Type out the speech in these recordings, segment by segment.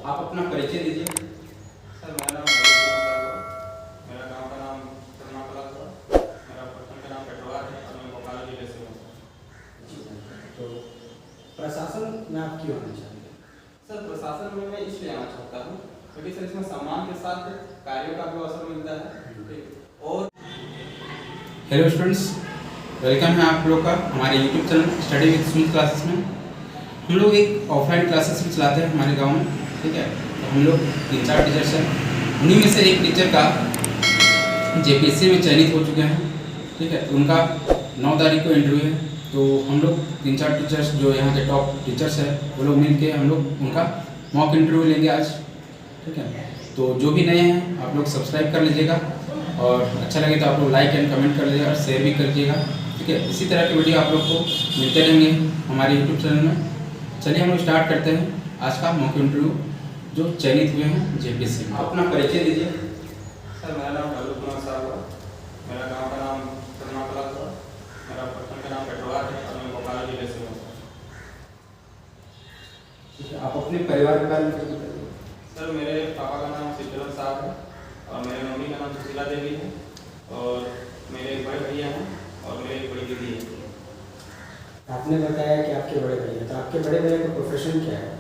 आप अपना परिचय दीजिए। सर मेरा नाम रवि कुमार हुआ। मेरा गांव का नाम कर्नाकला हुआ। मेरा प्रखंड का नाम पेटवार है और मैं बोकारो जिले से हूँ। तो प्रशासन में आप क्यों आना चाहते हैं? सर प्रशासन में मैं इसलिए आना चाहता हूँ क्योंकि सर इसमें सम्मान के साथ कार्यों का भी अवसर मिलता है। और हेलो स्टूडेंट्स, वेलकम है आप लोग का हमारे YouTube channel study with Smith classes में। हम लोग एक ऑफलाइन क्लासेस भी चलाते हैं हमारे गांव में, ठीक है। तो हम लोग 3-4 टीचर्स हैं, उन्हीं में से एक टीचर का जेपीएससी में चयनित हो चुके हैं, ठीक है। तो उनका 9 तारीख को इंटरव्यू है। तो हम लोग 3-4 टीचर्स जो यहाँ के टॉप टीचर्स हैं वो लोग मिल के हम लोग उनका मॉक इंटरव्यू लेंगे आज, ठीक है। तो जो भी नए हैं आप लोग सब्सक्राइब कर लीजिएगा और अच्छा लगे तो आप लोग लाइक एंड कमेंट कर लीजिएगा और शेयर भी कर लीजिएगा, ठीक है। इसी तरह के वीडियो आप लोग को मिलते रहेंगे हमारे यूट्यूब चैनल में। चलिए हम लोग स्टार्ट करते हैं आज का मॉक इंटरव्यू जो चयनित हुए हैं जेपीएससी में। अपना परिचय दीजिए। सर मेरा नाम रवि कुमार हुआ। मेरा गांव का नाम कर्नाकला हुआ। मेरा प्रखंड का नाम पेटवार है और मैं बोकारो जिले से हूँ। ठीक है, आप अपने परिवार के बारे में कुछ बताइए। सर मेरे पापा का नाम सिद्धेश्वर साहब है और मेरे मम्मी का नाम सुशीला देवी है और मेरे बड़े भैया हैं और मेरी एक बड़ी दीदी है। आपने बताया कि आपके बड़े भैया, तो आपके बड़े भैया का प्रोफेशन क्या है?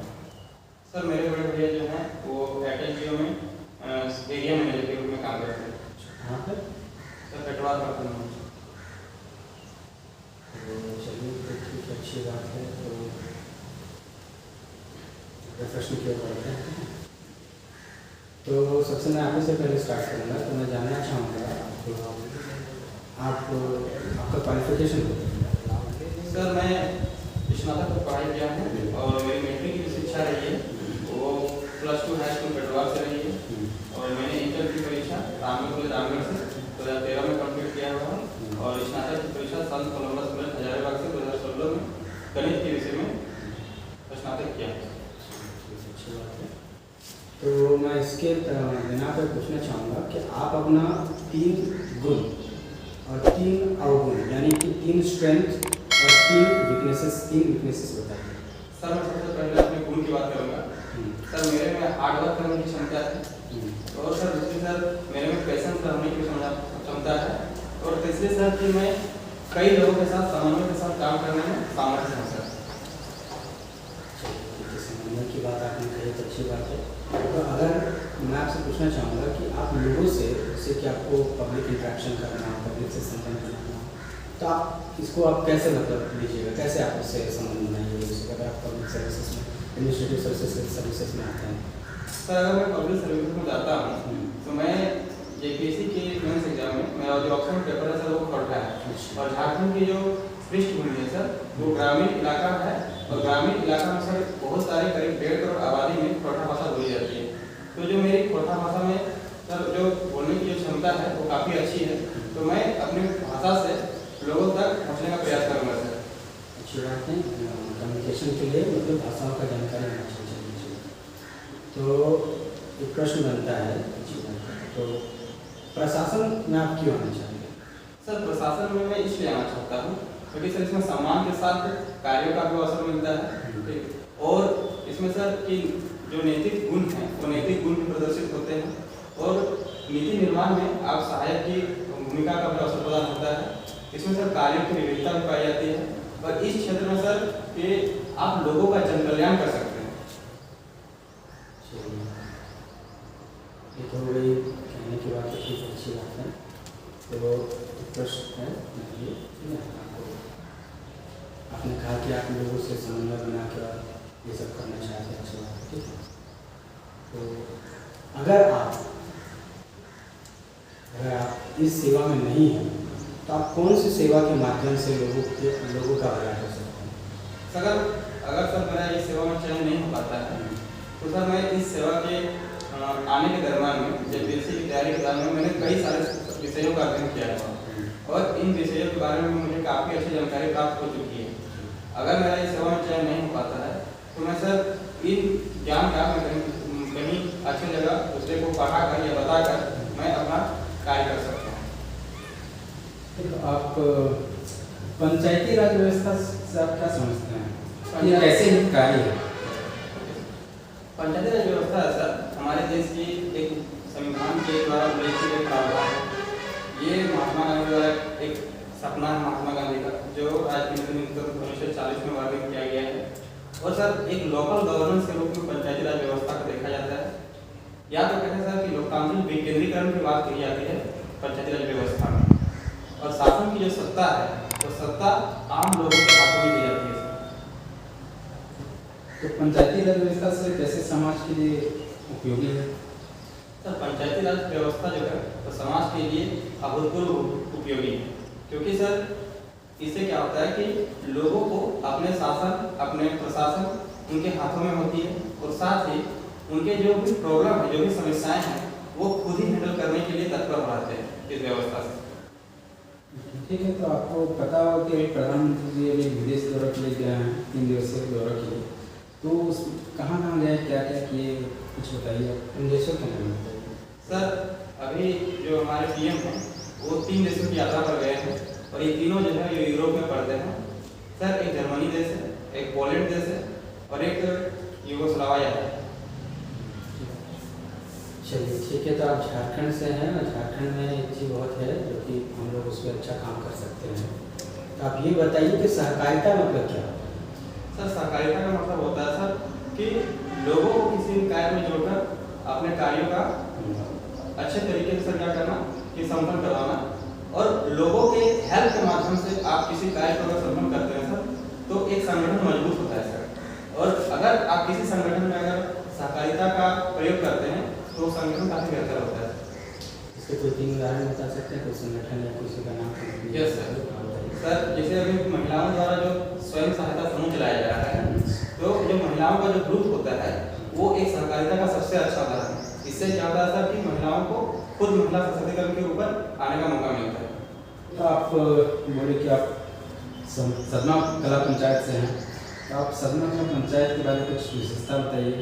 सर मेरे बड़े भैया जो हैं वो एयरटेल जियो में एरिया मैनेजर के रूप में काम करते हैं। कहाँ पर? सर पेटवार करते हैं। तो चलिए, तो ठीक, अच्छी बात है। तो प्रोफेशन की ओर बढ़ते हैं। तो सबसे मैं आप ही से पहले स्टार्ट करूँगा। तो मैं जानना चाहूँगा आपका क्वालिफिकेशन। सर मैं स्नातक तक पढ़ाई किया हूँ और मेरी मैट्रिक की शिक्षा रही है वो +2 हाई स्कूल पेटवार से रही है और मैंने इंटर की परीक्षा रामगढ़ से 2013 में कंप्लीट किया हुआ है और स्नातक की परीक्षा संत कोलंबस कॉलेज हजारीबाग से 2016 में गणित के विषय में स्नातक किया। अच्छी बात है। तो मैं इसके बिना पर पूछना चाहूँगा कि आप अपना 3 गुण और 3 अवगुण, यानी कि 3 स्ट्रेंथ और 3 वीकनेसेस बताइए। सर मैं सबसे पहले अपने गुण की बात करूँगा। सर मेरे में हार्ड वर्क करने की क्षमता है और सर दूसरी सर मेरे में पेशेंस रहने की क्षमता है और तीसरी सर कि मैं कई लोगों के साथ समन्वय के साथ काम करने में सामर्थ्य हूँ। सर समन्वय की बात आपने कही तो अच्छी बात है। तो अगर मैं आपसे पूछना चाहूँगा कि आप लोगों से, जैसे कि आपको पब्लिक इंटरेक्शन करना हो, पब्लिक से संबंध बनाना हो, तो आप इसको आप कैसे मतलब लीजिएगा, कैसे आप उससे संबंध बनाइएगा? जैसे अगर आप पब्लिक सर्विसेज में, एडमिनिस्ट्रेटिव सर्विसेज में आते हैं। सर अगर मैं पब्लिक सर्विस में जाता हूँ तो मैं जेपीएससी के मेंस एग्जाम में मेरा जो ऑप्शन पेपर है सर वो खड़ा है और झारखंड की जो पृष्ठभूमि है सर वो ग्रामीण इलाका है और ग्रामीण इलाका में सर बहुत सारे करीब 1.5 करोड़ आबादी में खोरठा भाषा बोली जाती है। तो जो मेरी खोरठा भाषा में सर जो बोलने की जो क्षमता है वो काफ़ी अच्छी है। तो मैं अपनी भाषा से लोगों तक पहुँचने का प्रयास करूँगा सर। अच्छी बात है। कम्युनिकेशन के लिए मतलब भाषाओं का जानकारी होना चाहिए। तो एक प्रश्न बनता है, तो प्रशासन में आप क्यों आना चाहते हैं? सर प्रशासन में मैं इसलिए आना चाहता हूँ क्योंकि सर इसमें सम्मान के साथ कार्यों का भी अवसर मिलता है, ठीक। और इसमें सर कि जो नैतिक गुण हैं वो नैतिक गुण भी प्रदर्शित होते हैं और नीति निर्माण में आप सहायक की भूमिका का भी अवसर प्रदान होता है। इसमें सर कार्यों की विविधता भी पाई जाती है और इस क्षेत्र में सर कि आप लोगों का जन कल्याण कर सकते हैं। ये तो बड़ी कहने की बात है, ठीक, अच्छी बात है। तो एक प्रश्न है आपको, आपने कहा कि आप लोगों से समन्वय बना कर ये सब करना चाहते हैं, अच्छी बात है, ठीक है। तो अगर आप इस सेवा में नहीं हैं तो आप कौन सी सेवा के माध्यम से लोगों का भला कर सकते हैं? अगर सर मेरा इस सेवा में चयन नहीं हो पाता है तो सर मैं इस सेवा के आने के दरम्यान में जेपीएससी की तैयारी के दौरान मैंने कई सारे विषयों का अध्ययन किया है और इन विषयों के बारे में मुझे काफ़ी अच्छी जानकारी प्राप्त हो चुकी है। अगर मेरा इस सेवा में चयन नहीं हो पाता है तो मैं सर इन ज्ञान का मैं कहीं अच्छी जगह दूसरे को पढ़ा कर या बता कर मैं अपना कार्य कर सकता हूँ। तो आप पंचायती राज व्यवस्था से आप क्या समझते हैं? ये कैसे हितकारी है? पंचायती राज व्यवस्था देश की एक संविधान के द्वारा उल्लेखित एक प्रावधान है। ये महात्मा गांधी द्वारा एक सपना है महात्मा गांधी का, जो आज की 1940 में वर्णित किया गया है। और सर एक लोकल गवर्नेंस के रूप में पंचायती राज व्यवस्था को देखा जाता है। या तो कहते हैं सर कि लोकतांत्रिक विकेंद्रीकरण की बात कही जाती है पंचायती राज व्यवस्था में, और शासन की जो सत्ता है वो सत्ता आम लोगों के हाथों में दी जाती है। तो पंचायती राज व्यवस्था से कैसे समाज के लिए उपयोगी है? सर पंचायती राज व्यवस्था जो है वो समाज के लिए अभूतपूर्व उपयोगी है, क्योंकि सर इससे क्या होता है कि लोगों को अपने शासन, अपने प्रशासन उनके हाथों में होती है, और साथ ही उनके जो भी प्रॉब्लम है, जो भी समस्याएं हैं, वो खुद ही हैंडल करने के लिए तत्पर हो जाते हैं इस व्यवस्था से। ठीक है, तो आपको पता होगा कि प्रधानमंत्री जी अभी विदेश दौरे के लिए गए हैं, 3 दिवसीय दौरा किए, तो उस कहाँ गए, क्या क्या किए, कुछ बताइए इन देशों के नाम में। सर अभी जो हमारे पीएम हैं वो 3 देशों की यात्रा पर गए हैं, और ये तीनों जो है ये यूरोप में पड़ते हैं। सर एक जर्मनी देश है, एक पोलैंड देश है, और एक यूगोस्लाविया है। चलिए ठीक है, तो आप झारखंड से हैं, और झारखंड में एक चीज़ बहुत है जो कि हम लोग उसमें अच्छा काम कर सकते हैं। तो आप ये बताइए कि सहकारिता मतलब क्या होता है? सर सहकारिता का मतलब होता है सर कि लोगों को किसी कार्य में जोड़कर अपने कार्यों का अच्छे तरीके से क्या करना कि संपन्न करवाना, और लोगों के हेल्प के माध्यम से आप किसी कार्य को अगर संपन्न करते हैं सर, तो एक संगठन मजबूत होता है सर। और अगर आप किसी संगठन में अगर सहकारिता का प्रयोग करते हैं तो संगठन काफी बेहतर होता है। इसके 2-3 उदाहरण बता सकते हैं, कोई संगठन या किसी का नाम? Yes sir. सर जैसे अभी महिलाओं द्वारा जो स्वयं सहायता समूह चलाया जा रहा है, तो जो महिलाओं का जो ग्रुप होता है वो एक सहकारिता का सबसे अच्छा उदाहरण है। इससे क्या होता है सर कि महिलाओं को खुद महिला सशक्तिकरण के ऊपर आने का मौका मिलता है। तो आप बोले कि आप सदमा कला पंचायत से हैं, तो आप सदमा कला पंचायत के बारे में कुछ विशेषता बताइए।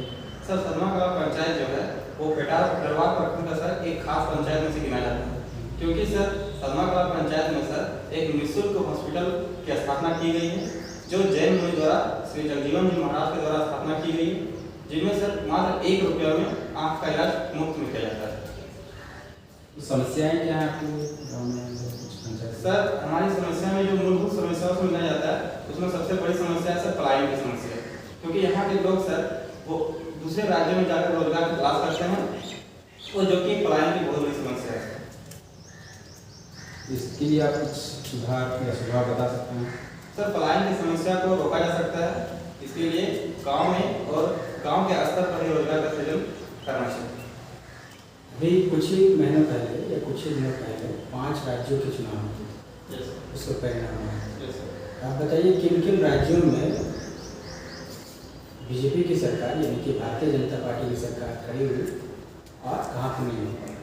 सर सदमा कला पंचायत जो है वो पेटारवार प्रखंड का सर एक खास पंचायत में से गिना जाता है, क्योंकि सर सदमा कला पंचायत में सर एक निःशुल्क हॉस्पिटल की स्थापना की गई है, जो जैन मुनि द्वारा श्री जगजीवन जी महाराज के द्वारा स्थापना की गई, जिनमें सर मात्र 1 रुपया में आँख का इलाज मुफ्त में किया जाता है। समस्याएं क्या है आपको गाँव में? सर हमारी समस्या में जो मूलभूत समस्याओं से मिला जाता है उसमें सबसे बड़ी समस्या है सर पलायन की समस्या, क्योंकि यहाँ के लोग सर वो दूसरे राज्यों में जाकर रोजगार की तलाश करते हैं, और जो कि पलायन की बहुत बड़ी समस्या है। इसके लिए आप कुछ सुझाव बता सकते हैं? सर पलायन की समस्या को रोका जा सकता है, इसके लिए गांव में और गांव के स्तर पर ही रोजगार का सृजन करना चाहिए। अभी कुछ ही महीनों पहले या कुछ ही दिनों पहले 5 राज्यों के चुनाव हुए, उसका परिणाम है। आप बताइए किन किन राज्यों में बीजेपी की सरकार यानी कि भारतीय जनता पार्टी की सरकार खड़ी हुई और कहाँ पर नहीं हुई?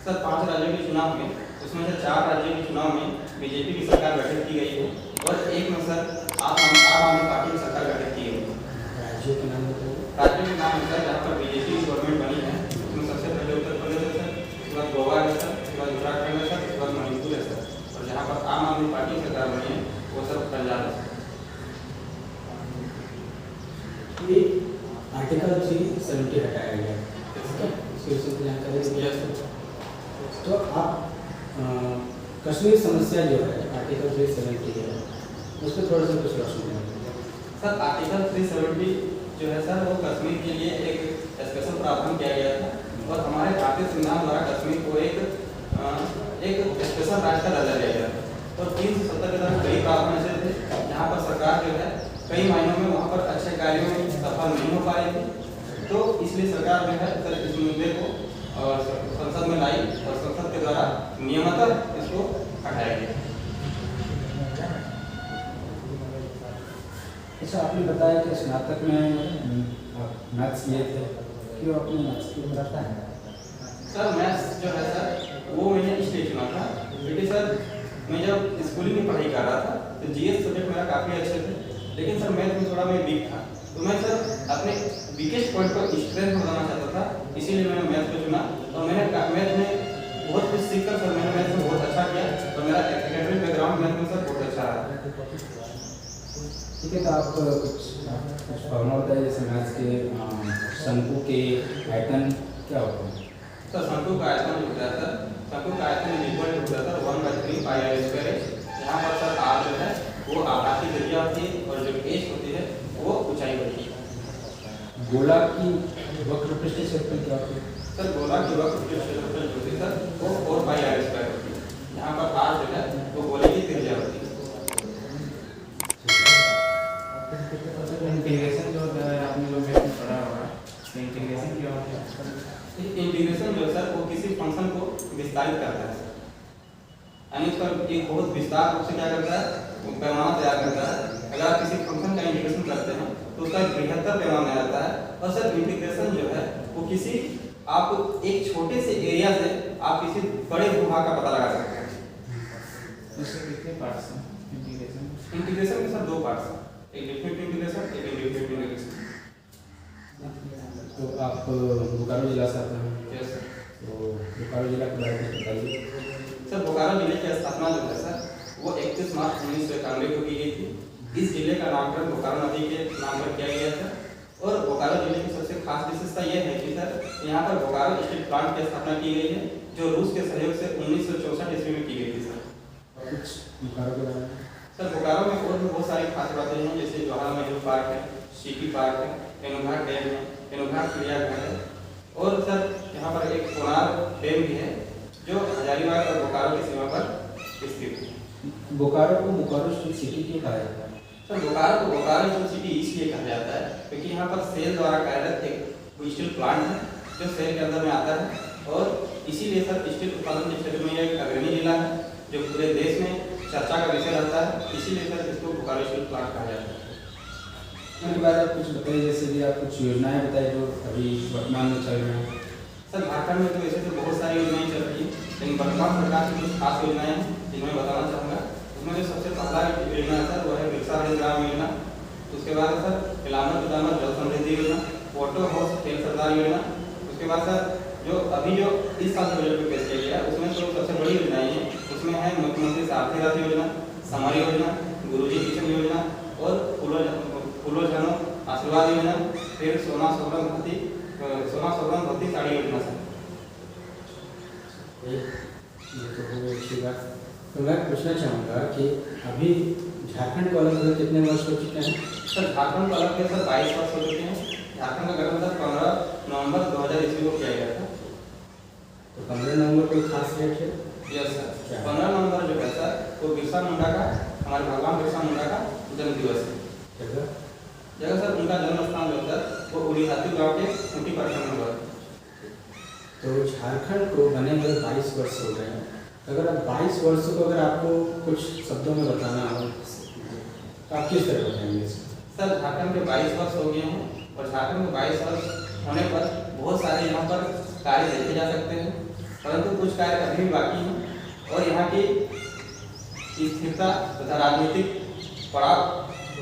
सर 5 राज्यों के चुनाव में, उसमें से 4 राज्यों के चुनाव में बीजेपी की सरकार गठित की गई है, और एक में सर आम आदमी पार्टी की सरकार गठित की गई है। राज्यों के नाम बताइए। राज्यों के नाम सर जहाँ पर बीजेपी की गवर्नमेंट बनी है, उसमें सबसे पहले उत्तर प्रदेश है सर, उसके बाद गोवा है सर, उसके बाद उत्तराखंड है सर, उसके बाद मणिपुर है सर, और जहाँ पर आम आदमी पार्टी की सरकार बनी है वो सर पंजाब है। आर्टिकल 370 हटाया गया, इसकी जानकारी। तो आप कश्मीर समस्या जो है आर्टिकल 370 है, उस पर थोड़ा सा कुछ रोशनी डालिए। सर आर्टिकल 370 जो है सर वो कश्मीर के लिए एक स्पेशल प्रावधान किया गया था, और हमारे भारतीय संविधान द्वारा कश्मीर को एक स्पेशल राज्य का दर्जा दिया गया था, और 370 के तहत कई प्रावधान ऐसे थे जहाँ पर सरकार जो है कई मायनों में वहाँ पर अच्छे कार्यों में सफल नहीं हो पा रही थी, तो इसलिए सरकार जो है सर इस मुद्दे को संसद में लाई, और संसद के द्वारा नियमतः इसको हटाया गया। अच्छा, आपने बताया कि स्नातक में मैथ्स किए थे, क्यों आपने मैथ्स क्यों रखा है? सर मैथ्स जो है सर वो मैंने इसलिए चुना था क्योंकि सर मैं जब स्कूलिंग में पढ़ाई कर रहा था तो जीएस सब्जेक्ट मेरा काफ़ी अच्छे थे, लेकिन सर मैथ में थोड़ा मैं वीक था, तो मैं सर अपने वीकेस्ट पॉइंट को स्ट्रेंथ बनाना चाहता था, इसीलिए मैंने मैथ को चुना, और मैंने मैथ में बहुत कुछ सीखकर सर मैंने मैथ में बहुत अच्छा किया, और मेरा एकेडमिक बैकग्राउंड मैथ में सर बहुत अच्छा रहा। ठीक है, तो आप कुछ फॉर्मूला बताइए, जैसे मैथ्स के शंकु के पैटर्न क्या होता है? सर शंकु का आयतन जो होता है सर, शंकु का आयतन इक्वल होता है सर 1/3 पाई आर स्क्वायर है। यहाँ पर सर आर जो है वो आकार की त्रिज्या होती है और जो एच होती है वो ऊंचाई होती है। गोला की वक्र पृष्ठ क्षेत्रफल क्या होती है? सर गोला की वक्र पृष्ठ क्षेत्रफल जो होती है सर वो 4 पाई आर स्क्वायर होती है। यहाँ पर आर जो है वो गोले की त्रिज्या होती है। इंटीग्रेशन जो होता है आपने लोग में पढ़ा होगा, इंटीग्रेशन क्या होता है? इंटीग्रेशन जो है सर वो किसी फंक्शन को विस्तारित करता है सर, यानी उसका एक बहुत विस्तार रूप से क्या करता है, वो पैमाना तैयार करता है। अगर आप किसी फंक्शन का इंटीग्रेशन करते हैं तो उसका एक बृहत्तर पैमाना आता है। और सर इंटीग्रेशन जो है वो किसी आप एक छोटे से एरिया से आप किसी बड़े भूभाग का पता लगा सकते हैं। उसके कितने पार्ट्स हैं इंटीग्रेशन? इंटीग्रेशन के सर 2 पार्ट्स हैं, एक डेफिनेट इंटीग्रेशन, एक इंडेफिनेट इंटीग्रेशन। तो आप बोकारो जिला से आते हैं, यस सर। तो बोकारो जिला के बारे में बताइए। सर बोकारो जिले की स्थापना जो है सर वो 31 मार्च 1991 को की गई थी। इस जिले का नामकरण बोकारो नदी के नाम पर किया गया था। और बोकारो जिले की सबसे खास विशेषता यह है कि सर यहाँ पर बोकारो स्टील प्लांट की स्थापना की गई है, जो रूस के सहयोग से 1964 ईस्वी में की गई थी सर। और कुछ बोकारो के बारे में? सर बोकारो में और भी बहुत सारी खास बातें हैं, जैसे जवाहर नेहरू पार्क है, सिटी पार्क है, एनुघाट डैम है, एनुघाट चिड़ियाघर है। और सर यहाँ पर एक कोणार्क डैम भी है जो हजारीबाग और बोकारो की सीमा पर स्थित है। बोकारो को बोकारो स्टील सिटी क्यों कहा जाता है? सर बोकारो को बोकारो स्टील सिटी इसलिए कहा जाता है क्योंकि यहाँ पर सेल द्वारा कार्यरत एक स्टील प्लांट है जो शहर के अंदर में आता है। और इसीलिए सर स्टील उत्पादन के क्षेत्र में एक अग्रणी जिला है जो पूरे देश में चर्चा का विषय रहता है। इसीलिए सर इसको बोकारो स्टील प्लांट कहा जाता है। उनके बारे में कुछ बताइए, जैसे कि आप कुछ योजनाएं बताइए जो अभी वर्तमान में चल रही हैं। सर झारखंड में तो वैसे तो बहुत सारी योजनाएं चल रही हैं, लेकिन वर्तमान सरकार की कुछ खास योजनाएं हैं जिनमें बताना चाहूँगा। उसमें जो सबसे पहला योजना है सर वो है विकसा ग्राम योजना। उसके बाद सर पिलामर पितामर जल समृद्धि योजना, ऑटो हाउस खेल सरदार योजना। उसके बाद सर जो अभी जो इस साल बजट में पेश किया गया उसमें तो सबसे बड़ी योजनाएं हैं। उसमें है मुख्यमंत्री सारथी रथ योजना, समर योजना, गुरुजी किशन योजना और फूलो झनो आशीर्वाद योजना, फिर सोना सोबरन धोती साड़ी योजना सर। ये तो हो गई अच्छी बात। तो मैं पूछना चाहूँगा कि अभी झारखंड को अलग हुए कितने वर्ष हो चुके हैं? सर झारखंड को अलग सर 22 वर्ष हो चुके हैं। झारखंड का गठन सर 15 नवंबर 2000 ईस्वी को किया गया था। तो 15 नवंबर कोई खास डेट है? यस सर, 15 नवंबर जो है सर वो बिरसा मुंडा का, हमारे भगवान बिरसा मुंडा का जन्म दिवस है। जगह सर उनका जन्म स्थान जो है वो उड़ीहाती गांव के ऊटी प्रखंड में हुआ। तो झारखंड को बने हुए 22 वर्ष हो गए हैं। अगर आप 22 वर्ष को अगर आपको कुछ शब्दों में बताना हो तो आप किस तरह बताएंगे? सर झारखंड के 22 वर्ष हो गए हैं और झारखंड में 22 वर्ष होने पर बहुत सारे यहाँ पर कार्य देखे जा सकते हैं, परंतु कुछ कार्य अभी भी बाकी हैं। और यहाँ की स्थिरता तथा राजनीतिक पड़ाव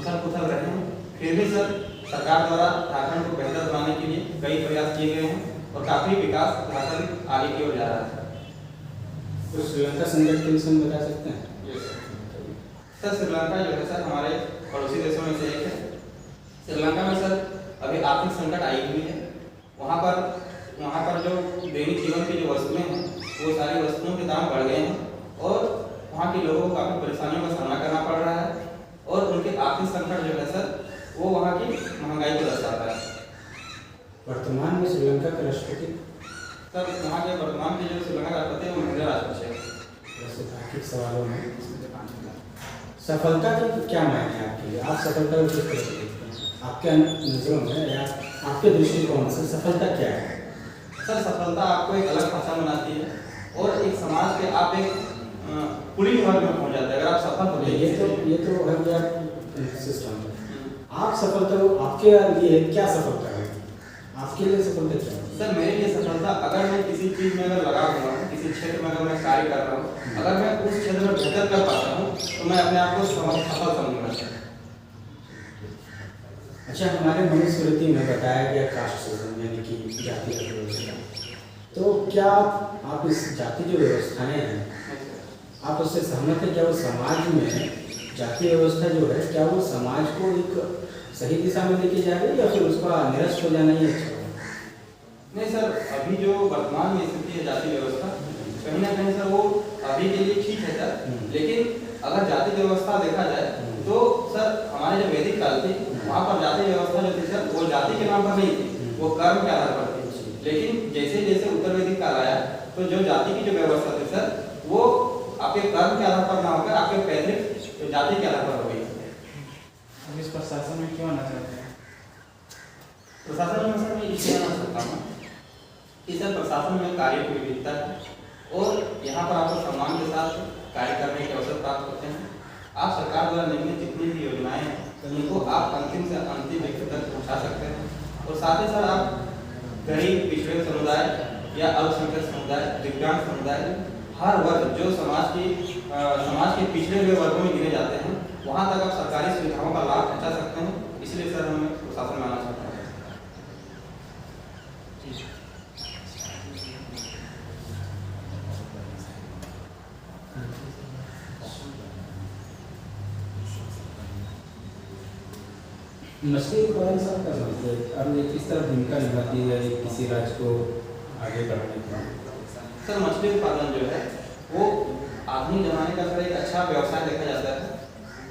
उथल पुथल रहे हैं, फिर भी सर सरकार द्वारा झारखंड को बेहतर बनाने के लिए कई प्रयास किए गए हैं और काफ़ी विकास झारखंड आगे की ओर जा रहा है। तो श्रीलंका संकट के विषय में बता सकते हैं? सर श्रीलंका जो है सर हमारे पड़ोसी देशों में से एक है। श्रीलंका में सर अभी आर्थिक संकट आई हुई है। वहाँ पर जो दैनिक जीवन की जो वस्तुएं हैं वो सारी वस्तुओं के दाम बढ़ गए हैं और वहाँ के लोगों को काफ़ी परेशानियों का सामना करना पड़ रहा है। और उनके आर्थिक संकट जो है सर वो वहाँ की महंगाई को दर्शाता है। वर्तमान में श्रीलंका के राष्ट्रपति? सर वहाँ के वर्तमान के जो श्रीलंका राष्ट्रपति है वो महिंद्रा राजपक्षे है। वैसे तार्किक सवालों में सफलता के क्या मायने हैं आपके लिए? आप सफलता को किस तरह से देखते हैं? आपके नजरों में या आपके दृष्टिकोण से सफलता क्या है? सर सफलता आपको एक अलग पहचान बनाती है और एक समाज के आप एक पूरी विभाग में पहुँच जाते हैं अगर आप सफल होते हैं। ये तो है गया सिस्टम। आप सफलता को आपके लिए क्या सफलता है? आपके लिए सफलता क्या है? सर मेरे लिए सफलता अगर मैं किसी चीज़ में अगर लगा हुआ हूँ, किसी क्षेत्र में अगर मैं कार्य कर रहा हूँ, अगर मैं उस क्षेत्र में बेहतर कर पाता हूँ तो मैं अपने आप को सफल समझूंगा। अच्छा, हमारे मनुस्मृति में बताया गया कास्ट सिस्टम यानी कि जाति व्यवस्था, तो क्या आप इस जाति जो व्यवस्थाएं हैं आप उससे सहमत हैं? क्या वो समाज में जातीय व्यवस्था जो है क्या वो समाज को एक सही दिशा में लेके जा रही है या फिर उसका निरस्त हो जाना ही अच्छा है? नहीं सर, अभी जो वर्तमान में स्थिति है जाति व्यवस्था, कहीं ना कहीं सर वो अभी के लिए ठीक है सर, लेकिन अगर जाति व्यवस्था देखा जाए तो सर हमारे जो वैदिक काल थी वहाँ पर जाति व्यवस्था जो थी सर वो जाति के नाम पर नहीं थी, वो कर्म के आधार पर थी। लेकिन जैसे जैसे उत्तर वैदिक काल आया तो जो जाति की जो व्यवस्था थी सर वो आपके कर्म के आधार पर ना होकर आपके पैतृक जाति के आधार पर हो गई। अब इस प्रशासन में क्यों आना चाहते हैं? प्रशासन में सर मैं इसलिए आना चाहता हूँ कि सर प्रशासन में कार्य की विविधता है और यहाँ पर आपको सम्मान के साथ कार्य करने के अवसर प्राप्त होते हैं। आप सरकार द्वारा निर्मित जितनी भी योजनाएं हैं उनको आप अंतिम से अंतिम व्यक्ति तक पहुँचा सकते हैं और साथ ही सर आप गरीब पिछड़े समुदाय या अल्पसंख्यक समुदाय, दिव्यांग समुदाय, हर वर्ग जो समाज के पिछड़े हुए वर्गों में गिने जाते हैं वहाँ तक आप सरकारी सुविधाओं का लाभ पहुँचा सकते हैं। इसलिए सर हमें प्रशासन में आना चाहते हैं। मछली उत्पादन सब का समझते हैं अब ये किस तरह भूमिका निभाती है किसी राज्य को आगे बढ़ाने के लिए? सर मछली उत्पादन जो है वो आधुनिक जमाने का सर एक अच्छा व्यवसाय देखा जाता है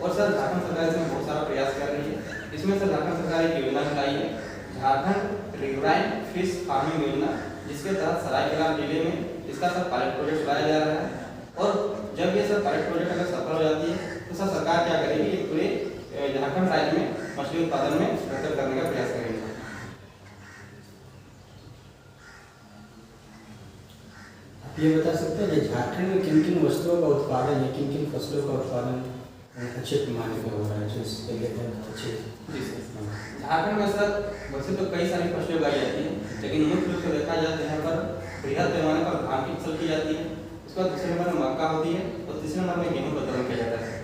और सर झारखंड सरकार इसमें बहुत सारा प्रयास कर रही है। इसमें सर झारखंड सरकार एक योजना चलाई है, झारखंड रिवराइन फिश फार्मिंग योजना, जिसके तहत सरायकेला जिले में इसका सर पायलट प्रोजेक्ट चलाया जा रहा है। और जब ये सर पायलट प्रोजेक्ट अगर सफल हो जाती है तो सर सरकार क्या करेगी, ये पूरे झारखंड राज्य में मछली उत्पादन में बेहतर करने का प्रयास करेंगे। आप ये बता सकते हैं कि झारखंड में किन किन वस्तुओं का उत्पादन या किन किन फसलों का उत्पादन अच्छे पैमाने पर हो रहा है जो इसके लिए अच्छे? जी सर, झारखंड में सर वैसे तो कई सारी फसलें उगाई जाती हैं, लेकिन मुख्य रूप से देखा जाए तो यहाँ पर बृहद पैमाने पर धान की फसल की जाती है, उसके बाद दूसरे नंबर में मक्का होती है और तीसरे नंबर में गेहूँ का उत्पादन किया जाता है।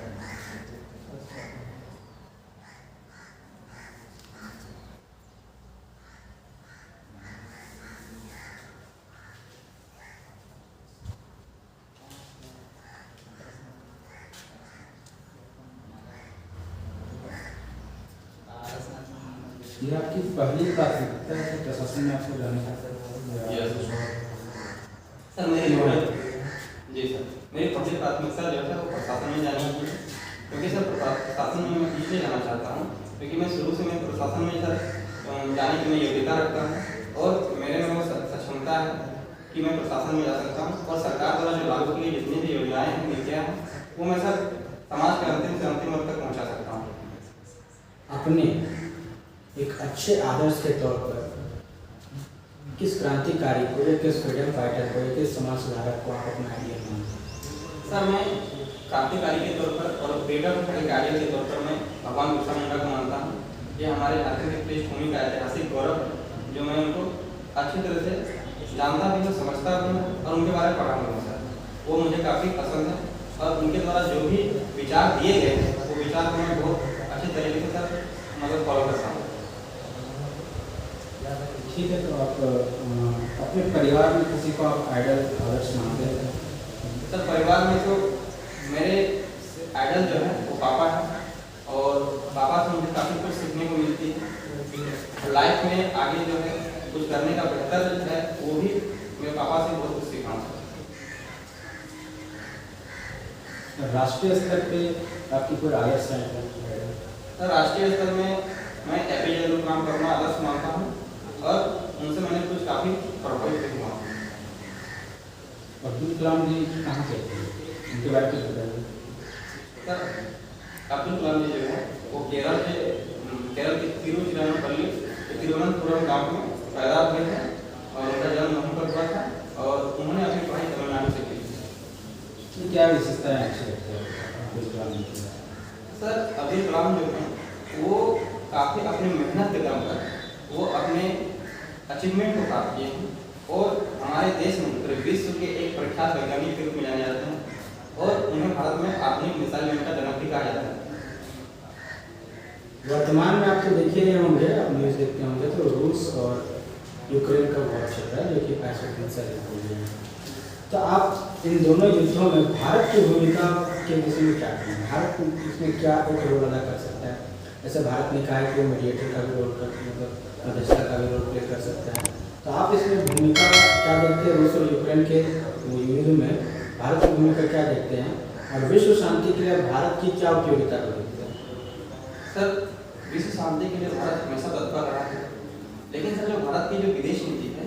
ये आपकी पहली प्राथमिकता है प्रशासन में आपको जाने का? सर मेरी पहली प्राथमिकता जो है वो प्रशासन में जानी है, क्योंकि सर प्रशासन में मैं इसलिए जाना चाहता हूँ क्योंकि मैं शुरू से मैं प्रशासन में सर जाने की मैं योग्यता रखता हूँ और मेरे में वो सक्षमता है कि मैं प्रशासन में जा सकता हूँ और सरकार द्वारा जो लागू की गई जितनी भी योजनाएं हैं, नीतियाँ हैं, वो मैं सर समाज के अंतिम से अंतिम वर्ग तक पहुँचा सकता हूँ। अपने एक अच्छे आदर्श के तौर पर किस क्रांतिकारी को या किस फ्रीडम फाइटर को या किस समाज सुधारक को आप अपना आइडिया मानते हैं? सर मैं क्रांतिकारी के तौर पर और फ्रीडम फाइटर के तौर पर मैं भगवान बिरसा मुंडा को मानता हूँ। ये हमारे झारखंड की पृष्ठभूमि का ऐतिहासिक गौरव, जो मैं उनको अच्छी तरह से जानता भी हूँ, समझता भी हूँ और उनके बारे में पढ़ा हूँ सर। वो मुझे काफ़ी पसंद है और उनके द्वारा जो भी विचार दिए गए हैं वो विचार को मैं बहुत अच्छे तरीके से सर मतलब फॉलो करता हूँ। ठीक है, तो आप अपने परिवार में किसी को आप आइडल आदर्श मानते हैं? सर परिवार में तो मेरे आइडल जो है वो पापा है और पापा से मुझे काफ़ी कुछ सीखने को मिलती है। लाइफ में आगे जो है कुछ करने का बेहतर है वो भी मेरे पापा से बहुत कुछ सीखा हूँ। राष्ट्रीय स्तर पे आपकी कोई आदर्श है? सर राष्ट्रीय स्तर में मैं एपीजे अब्दुल कलाम को अपना आदर्श मानता हूँ और उनसे मैंने कुछ काफ़ी प्रभावित हुआ हूँ। अब्दुल कलाम जी कहाँ से थे, उनके बारे में बताइए। सर अब्दुल कलाम जी जो है वो केरल के तिरुवनंतपुरम गाँव में पैदा हुए थे और उनका जन्म वहीं पर हुआ था और उन्होंने अपनी पढ़ाई तमिलनाडु से की। क्या विशेषताएं अच्छी लगती है अब्दुल कलाम जी की? सर अब्दुल कलाम जो हैं वो काफ़ी अपनी मेहनत के दम पर वो अपने अचीवमेंट को प्राप्त किए हैं और हमारे देश में पूरे विश्व के एक प्रख्यात वैज्ञानिक के रूप में जाने जाते हैं और उन्हें भारत में आधुनिक मिसाइल मैन का जनक भी कहा जाता है। वर्तमान में आप तो देखे रहे होंगे, आप न्यूज़ देखते होंगे, तो रूस और यूक्रेन का वॉर चल रहा है जो कि 65 दिन से हो गया है। तो आप इन दोनों युद्धों में भारत की भूमिका के विषय में क्या कहेंगे? भारत इसमें क्या एक रोल अदा कर सकता है? जैसे भारत ने कहा है कि वो मीडिएटर का भी रोल मतलब मध्यस्थता का भी रोल प्ले कर सकता है, तो आप इसमें भूमिका क्या देखते हैं, रूस और यूक्रेन के युद्ध में भारत की भूमिका क्या देखते हैं, और विश्व शांति के लिए भारत की क्या उपयोगिता को देखते हैं? सर विश्व शांति के लिए भारत हमेशा तत्पर रहा है, लेकिन सर जो भारत की जो विदेश नीति है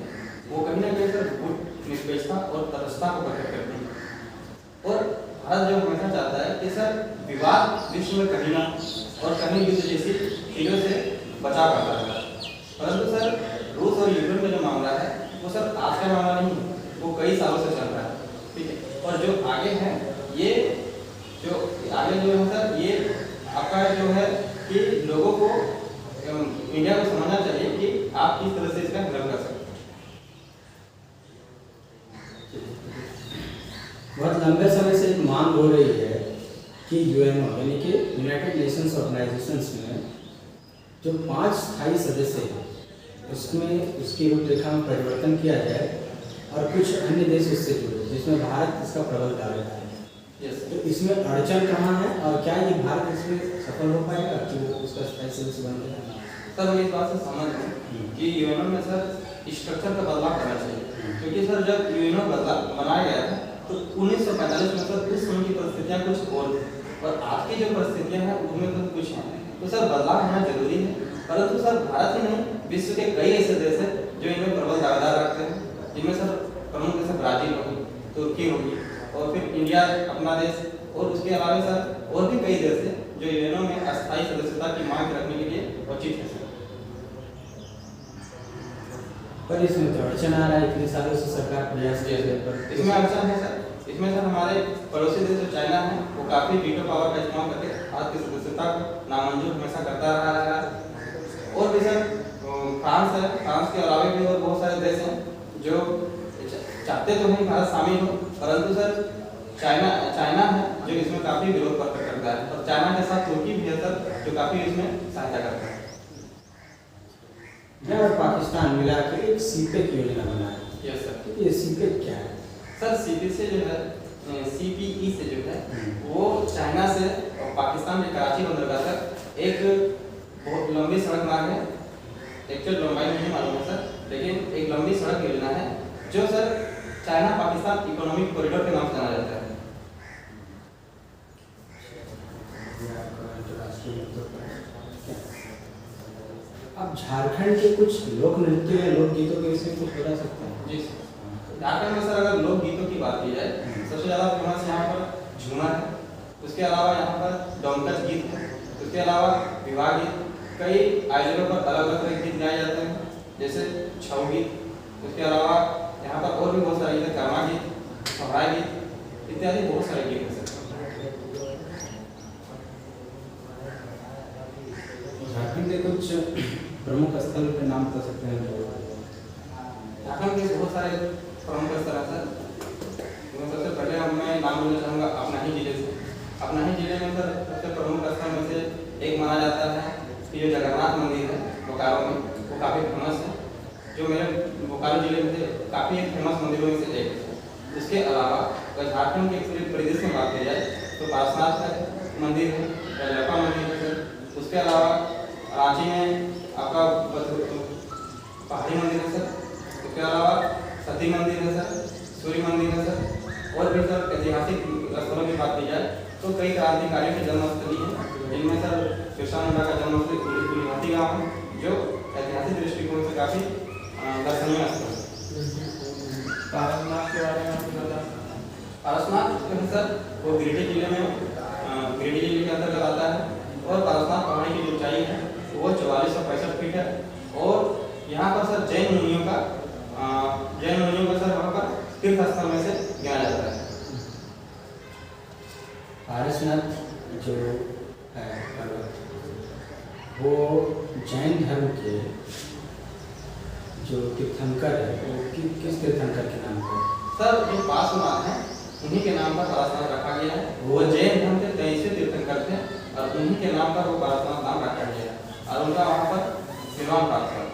वो कहीं ना कहीं सर निष्पक्षता और तटस्थता को प्रकट करती है। और भारत जो हमेशा चाहता है कि सर विवाद विश्व में कहीं ना और कहीं युद्ध जैसी चीज़ों से बचाव करता है। परंतु सर रूस और यूक्रेन का जो मामला है वो सर आज का मामला नहीं है, वो कई सालों से चल रहा है, ठीक है। और जो आगे है ये जो आगे जो है सर ये आपका जो है कि लोगों को इंडिया को समझना चाहिए कि आप किस तरह से इसका हैंडल कर सकते हैं। बहुत लंबे समय से एक मांग हो रही है कि यूएनओ यानी कि यूनाइटेड नेशंस ऑर्गेनाइजेशंस में जो 5 स्थायी सदस्य हैं उसमें उसकी रूपरेखा में परिवर्तन किया जाए और कुछ अन्य देश उससे जुड़े, जिसमें भारत इसका प्रबल दावेदार है। तो इसमें अड़चन कहाँ है और क्या ये भारत इसमें सफल हो पाएगा कि वो उसका स्थायी सदस्य बन जाएगा? सर मैं इस बात से सहमत हूँ कि यूएनओ में सर स्ट्रक्चर का बदलाव करना चाहिए, क्योंकि सर जब यूएनओ बनाया गया था तो 1945 में सर उस समय की परिस्थितियाँ कुछ और थी और आज की जो परिस्थितियाँ हैं उनमें तो कुछ हैं। तो सर बदलाव होना जरूरी है, परंतु सर भारत ही नहीं विश्व के कई ऐसे देश हैं जो इनमें प्रबल दावेदार रखते हैं, जिनमें सर प्रमुख जैसे ब्राजील होगी, तुर्की होगी और फिर इंडिया अपना देश, और उसके अलावा सर और भी कई देश हैं जो यूएनओ में अस्थायी सदस्यता की मांग रखने के लिए उचित है। पर इसमें तो अड़चन आ रहा है, इतने सालों से सरकार प्रयास कर रही है पर इसमें अड़चन है सर, इसमें सर हमारे पड़ोसी देश जो चाइना है वो काफ़ी वीटो पावर का इस्तेमाल करके भारत की सदस्यता को नामंजूर हमेशा करता रहा है। और भी सर फ्रांस है, फ्रांस के अलावा भी और बहुत सारे देश हैं जो चाहते तो नहीं भारत शामिल हो, परंतु सर चाइना है जो इसमें काफ़ी विरोध प्रकट करता है, और चाइना के साथ तुर्की भी है सर जो काफ़ी इसमें सहायता करता है। और पाकिस्तान मिला के एक सीपेक योजना बनाया। Yes sir. तो ये सीपेक क्या है? सर सीपी से जो है सीपीई से जो है वो चाइना से और पाकिस्तान के कराची बंदरगाह तक एक बहुत लंबी सड़क मार्ग है। एक्चुअल लंबाई नहीं मालूम है सर, लेकिन एक लंबी सड़क योजना है जो sir China Pakistan economic corridor के नाम से जाना जाता है। अब झारखंड के कुछ लोक नृत्य या लोकगीतों के विषय में कुछ बता सकते हैं? जी सर। झारखंड में सर अगर लोकगीतों की बात की जाए सबसे ज़्यादा फेमस यहाँ पर झूमर है, उसके अलावा यहाँ पर डोमकच गीत है, उसके अलावा विवाह गीत, कई आयोजनों पर अलग अलग तरह के गीत गाए जाते हैं जैसे छऊ गीत, उसके अलावा यहाँ पर और भी बहुत सारे गीत, कर्मा गीत, सोहराय गीत इत्यादि बहुत सारे गीत हैं सर। झारखंड के कुछ प्रमुख स्थल के नाम बता सकते हैं? झारखंड के बहुत सारे प्रमुख स्थल हैं सर। सबसे पहले मैं नाम लेना चाहूँगा अपना ही जिले से। अपना ही जिले में सर सबसे प्रमुख स्थल में से एक माना जाता है कि जो जगन्नाथ मंदिर है बोकारो में, वो काफ़ी फेमस है, जो मेरे बोकारो जिले में से काफ़ी फेमस मंदिरों में से एक है। इसके अलावा अगर झारखंड के पूरे परिदृश्य में बात की जाए तो पार्श्वनाथ का मंदिर है, रजरप्पा मंदिर है सर। उसके अलावा रांची में आपका पहाड़ी मंदिर है सर। उसके अलावा सती मंदिर है सर, सूर्य मंदिर है सर। और भी सर ऐतिहासिक स्थलों की बात की जाए तो कई क्रांतिकारियों की जन्मस्थली है, जिनमें सर बिरसा मुंडा का जन्मस्थली गुलिहाटी गाँव है जो ऐतिहासिक दृष्टिकोण से काफ़ी दर्शनीय स्थल है। पारसनाथ के बारे में आपको बता? पारसनाथ जो है सर वो गिरिडीह जिले में गिरिडीह जिले के अंतर्गत आता है और पारसनाथ पहाड़ी की जो ऊंचाई है वो 4465 फीट है। और यहाँ पर सर जैन मुनियों का सर वहाँ पर तीर्थ स्थल में से गिना जाता है। पारसनाथ जो है पर्वत वो जैन धर्म के जो तीर्थंकर है वो किस तीर्थंकर के नाम पर? सर जो पार्श्वनाथ हैं उन्हीं के नाम पर पारसनाथ रखा गया है। वो जैन धर्म के 23वें तीर्थंकर थे और उन्हीं के नाम पर वो पारसनाथ नाम रखा गया है और उनका वहाँ पर निर्वाण प्राप्त हुआ।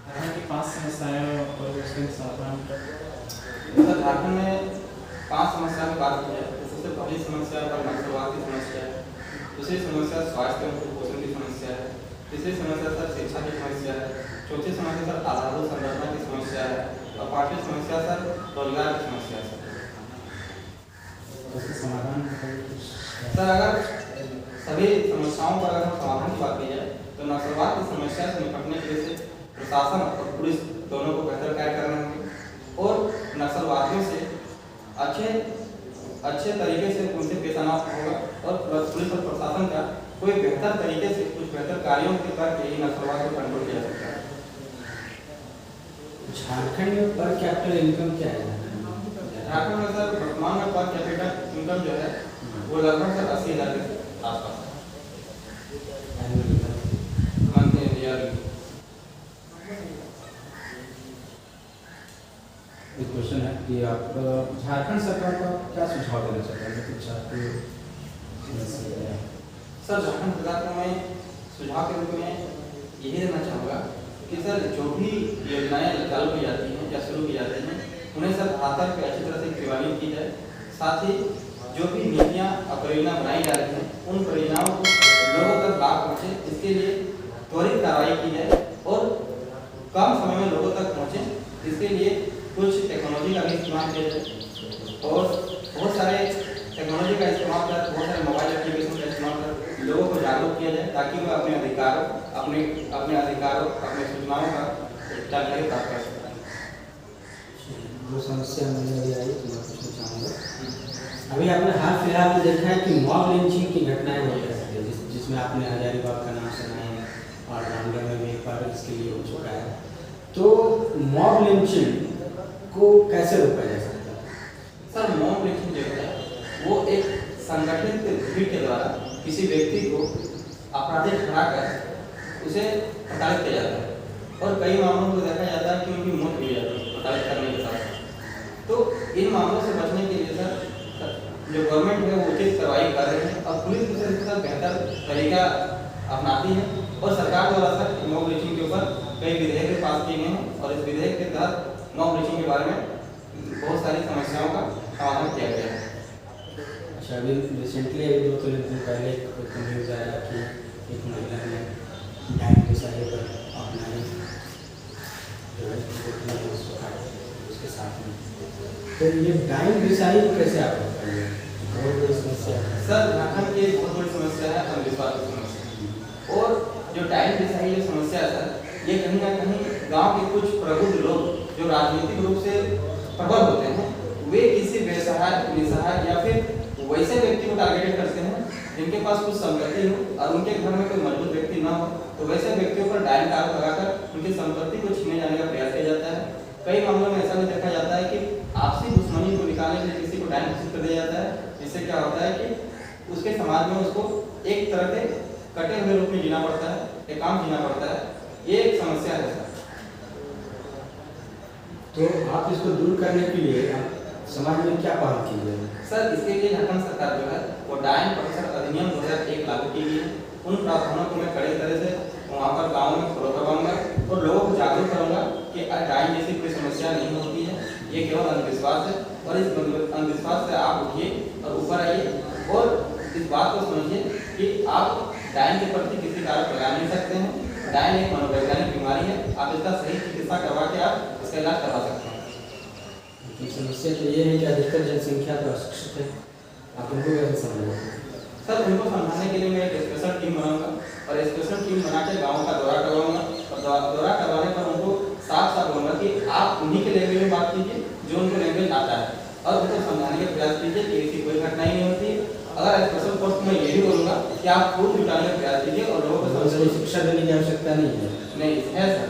झारखंड की 5 समस्याएं और उसके समाधान सर झारखंड में 5 समस्या की बात की जाए तो सबसे पहली समस्या पर नक्सलवाद की समस्या है, दूसरी समस्या स्वास्थ्य एवं कुपोषण की समस्या है, तीसरी समस्या सर शिक्षा की समस्या है, पांचवी समस्या सर रोजगार की समस्या सर। उसका समाधान बताइए कुछ। सर अगर सभी समस्याओं पर अगर हम समाधान की बात की जाए तो नक्सलवाद की समस्या से निपटने के लिए प्रशासन और पुलिस दोनों को बेहतर कार्य करने होंगे और नक्सलवादियों से अच्छे तरीके से उनसे पेश आना होगा और पुलिस और प्रशासन का कोई बेहतर तरीके से कुछ बेहतर कार्यों के करके ही नक्सलवाद को कंट्रोल किया जा सकता है। झारखंड में पर कैपिटल इनकम क्या है? झारखंड में सर वर्तमान में पर कैपिटल इनकम जो है वो लगभग सर 80,000 के आसपास मंथली ईयरली। एक क्वेश्चन है कि आप झारखंड सरकार का क्या सुझाव देना चाहते हैं कि छात्र समस्या? सर झारखंड सरकार को मैं सुझाव के रूप में यही देना चाहूँगा कि सर जो भी योजनाएं चालू की जाती हैं या शुरू की जाती हैं उन्हें सर आधार पे अच्छी तरह से क्रियान्वित की जाए। साथ ही जो भी नीतियाँ और परियोजना बनाई जा रही हैं उन परियोजनाओं को लोगों तक लाभ पहुँचे, इसके लिए त्वरित कार्रवाई की जाए और कम समय में लोगों तक पहुँचे, इसके लिए कुछ टेक्नोलॉजी का भी इस्तेमाल किया जाए और बहुत सारे टेक्नोलॉजी का इस्तेमाल कर बहुत सारे मोबाइल एप्लीकेशन का इस्तेमाल कर लोगों को जागरूक किया जाए ताकि वह अपने अधिकारों अपने सूचनाओं का जानकारी प्राप्त कर सकें। जो समस्या मुझे अभी आई तो मैं पूछना चाहूँगा, अभी आपने हाल फिलहाल में देखा है कि मॉब लिंचिंग की घटनाएं हो रही है जिसमें आपने हजारीबाग का नाम सुना है और रामगढ़ में भी एक बार इसके लिए हो चुका है, तो मॉब लिंचिंग को कैसे रोका जा सकता है? सर मॉब लिंचिंग जो है वो एक संगठित भीड़ के द्वारा किसी व्यक्ति को आपराधिक ठहराकर उसे प्रताड़ित किया जाता है और कई मामलों में देखा जाता है कि उनकी मौत भी हो जाती है प्रताड़ित करने के साथ। तो इन मामलों से बचने के लिए सर जो गवर्नमेंट है वो उचित कार्रवाई कर रही है और पुलिस भी इसके साथ बेहतर तरीका अपनाती है और सरकार द्वारा सर मॉब लिंचिंग के ऊपर कई विधेयक पास किए गए हैं और इस विधेयक के तहत मॉब लिंचिंग के बारे में बहुत सारी समस्याओं का समाधान किया गया है। अच्छा, अभी रिसेंटली अभी 2-3 दिन पहले एक न्यूज़ आया कि एक महिला ने डाइन के सहारे पर अपनाई जो है उसके साथ में, तो ये डाइन विषाही को कैसे आप बताइए? बहुत बड़ी समस्या है सर। झारखंड की एक बहुत बड़ी समस्या है अंधविश्वास की समस्या और जो डाइन विषाही जो समस्या है सर ये कहीं ना कहीं गांव के कुछ प्रबुद्ध लोग जो राजनीतिक रूप से प्रबल होते हैं वे किसी बेसहाय निसहाय या फिर वैसे व्यक्ति को टारगेटेड करते हैं जिनके पास कुछ संपत्ति हो और उनके घर में कोई मजबूत व्यक्ति न हो, तो वैसे व्यक्तियों पर डाइन का आरोप लगाकर उनकी संपत्ति को छीने जाने का प्रयास किया जाता है। कई मामलों में ऐसा भी देखा जाता है कि आपसी दुश्मनी को निकालने के लिए किसी को डाइन घोषित कर दिया जाता है, जिससे क्या होता है कि उसके समाज में उसको एक तरह के कटे हुए रूप में जीना पड़ता है, एकांत जीना पड़ता है। ये एक समस्या है सर। तो आप इसको दूर करने के लिए समाज में क्या पहल की जाए? सर इसके लिए झारखंड सरकार जो है वो डाइन प्रतिशत अधिनियम 2001 लागू की गई है। उन प्रावधानों को मैं कड़ी तरह से वहाँ पर गाँव में फॉलो करवाऊंगा और लोगों को जागरूक करूंगा कि डाइन जैसी कोई समस्या नहीं होती है, ये केवल अंधविश्वास है और इस अंधविश्वास से आप उठिए और ऊपर आइए और इस बात को समझिए कि आप डाइन के प्रति किसी का आरोप लगा नहीं सकते हैं। डाइन एक मनोवैज्ञानिक बीमारी है, आप इसका सही चिकित्सा करवा के आप इसका इलाज करवा सकते हैं। समस्या तो ये है कि अधिकतर जनसंख्या तो अशिक्षित है, आप उनको कैसे समझोगे? सर उनको समझाने के लिए मैं एक स्पेशल टीम बनाऊंगा और स्पेशल टीम बना के गाँव का दौरा करवाऊंगा और दौरा करवाने पर उनको साफ साफ बोलूँगा कि आप उन्हीं के लैंग्वेज में बात कीजिए जो उनको लैंग्वेज आता है और उनको समझाने का प्रयास कीजिए कि ऐसी कोई घटना ही नहीं होती। अगर स्पेशल कोर्स में ये भी बोलूँगा कि आप खुद जुटाने का प्रयास कीजिए और लोगों को समझाने शिक्षा देने की आवश्यकता नहीं है। नहीं है सर,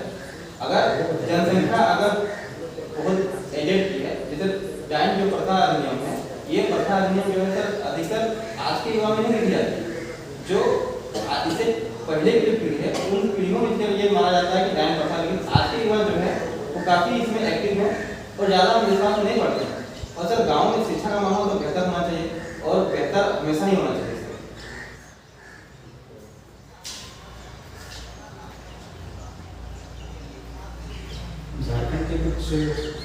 अगर जनसंख्या अगर बहुत एजेड की है, जैसे डाइन जो प्रथा अधिनियम है, ये प्रथा अधिनियम जो है सर अधिकतर आज के युवा में नहीं देखी जाती। जो इससे पहले की पीढ़ी है उन पीढ़ियों में ये माना जाता है कि डाइन प्रथा, लेकिन आज के युवा जो है वो काफ़ी इसमें एक्टिव है और ज़्यादा विश्वास नहीं बढ़ते हैं। और सर गाँव में शिक्षा का माहौल तो बेहतर होना चाहिए और बेहतर हमेशा ही होना चाहिए। झारखंड के कुछ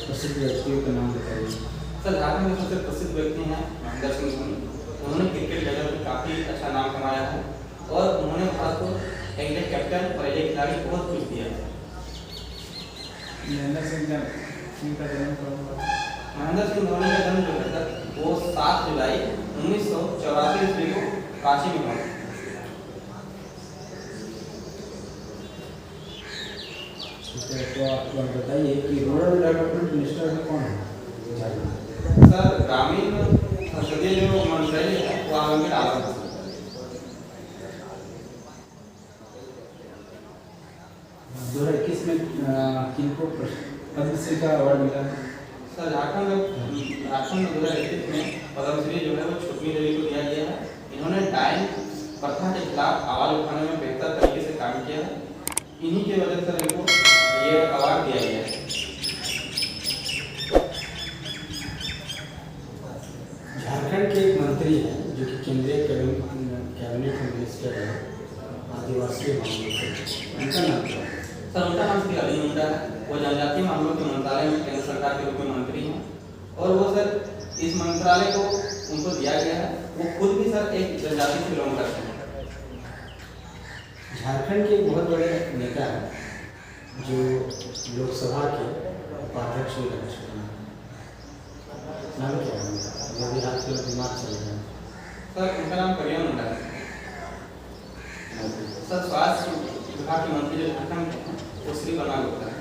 प्रसिद्ध व्यक्तियों का नाम बताइए। सर झारखंड में सबसे प्रसिद्ध व्यक्ति हैं महेंद्र सिंह धोनी। उन्होंने क्रिकेट जगत में काफ़ी अच्छा नाम कमाया है और उन्होंने भारत को एक कैप्टन और एक खिलाड़ी को बहुत कुछ दिया है। महेंद्र सिंह इनका जन्म कब हुआ? महेंद्र सिंह धोनी का जन्म जो है सर वो 7 जुलाई 1984 ईस्वी को रांची में हुआ। ठीक है, तो आप बताइए कि रूरल डेवलपमेंट मिनिस्टर में कौन है? सर ग्रामीण संसदीय जो मंत्रालय है वो आलमगीर आलम है। 2021 में किनको पद्मश्री का अवार्ड मिला? सर झारखंड में 2021 में पद्मश्री जो है वो छुटनी देवी को दिया गया है। इन्होंने डायन प्रथा के खिलाफ आवाज उठाने में बेहतर तरीके से काम किया है। इन्हीं की वजह से इनको ये अवार्ड दिया गया है। झारखंड के एक मंत्री हैं जो कि केंद्रीय कैबिनेट मिनिस्टर है आदिवासी मामलों के, उनका नाम क्या है? सर उनका नाम श्री अली मुंडा है। वो जनजातीय मामलों के मंत्रालय में केंद्र सरकार के रूप में मंत्री हैं और वो सर इस मंत्रालय को उनको दिया गया है। वो खुद भी सर एक जनजाति से बिलोंग करते हैं। झारखंड के एक बहुत बड़े नेता हैं जो लोकसभा के उपाध्यक्ष भी रह चुके हैं, नाम क्या है उनका? यदि हाथ में दिमाग चल रहा है। सर उनका नाम करिया मुंडा है। सर स्वास्थ्य विभाग के मंत्री जो झारखंड के हैं वो श्री बना गुप्ता है।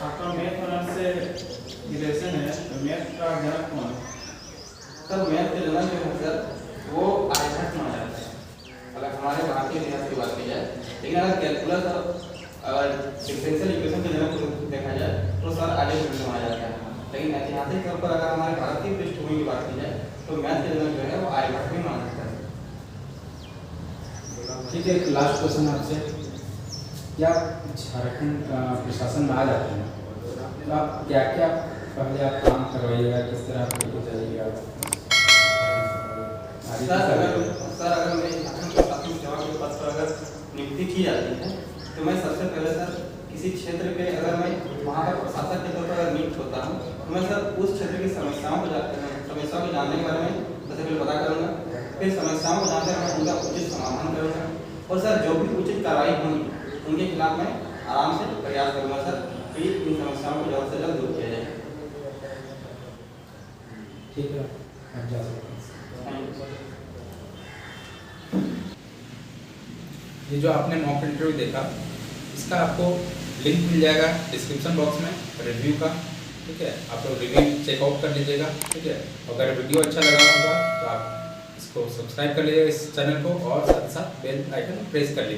आपका मैथ ऑनर से रिलेशन है, तो मैथ का जनक कौन है? सर मैथ के जनक जो है सर वो आर्यभट्ट माना जाता है अगर हमारे भारतीय इतिहास की बात की जाए। लेकिन अगर कैलकुलस और डिफरेंशियल इक्वेशन के जनक को देखा जाए तो सर आर्यभट्ट माना जाता है। लेकिन ऐतिहासिक तौर पर अगर हमारे भारतीय पृष्ठभूमि की बात की जाए तो मैथ के जनक जो है वो आर्यभट्ट भी माना जाता है। ठीक है, एक लास्ट क्वेश्चन आपसे, क्या झारखंड प्रशासन में आ जाते हैं तो आप क्या क्या पहले आप काम करवाइएगा, किस तरह आप लेके जाइएगा? सर अगर मेरी झारखंड प्रशासनिक सेवा के पद पर अगर नियुक्ति की जाती है तो मैं सबसे पहले सर किसी क्षेत्र पे अगर मैं वहाँ पर प्रशासक के तौर पर अगर नियुक्त होता हूँ तो मैं सर उस क्षेत्र की समस्याओं को जानने के बारे में सबसे पहले पता करूँगा। फिर समस्याओं को जानकर मैं उनका उचित समाधान करूँगा और सर जो भी उचित कार्रवाई होगी उनके खिलाफ मैं आराम से प्रयास करूँगा सर कि इन समस्याओं को जल्द से जल्द दूर किया जाए। ठीक है, आप जा सकते हैं। Thank you sir. ये जो आपने मॉक इंटरव्यू देखा इसका आपको लिंक मिल जाएगा डिस्क्रिप्शन बॉक्स में रिव्यू का। ठीक है, आप लोग रिव्यू चेकआउट कर लीजिएगा। ठीक है, अगर वीडियो अच्छा लगा होगा तो आप इसको सब्सक्राइब कर लीजिएगा इस चैनल को और साथ साथ बेल आइकन प्रेस कर लीजिए।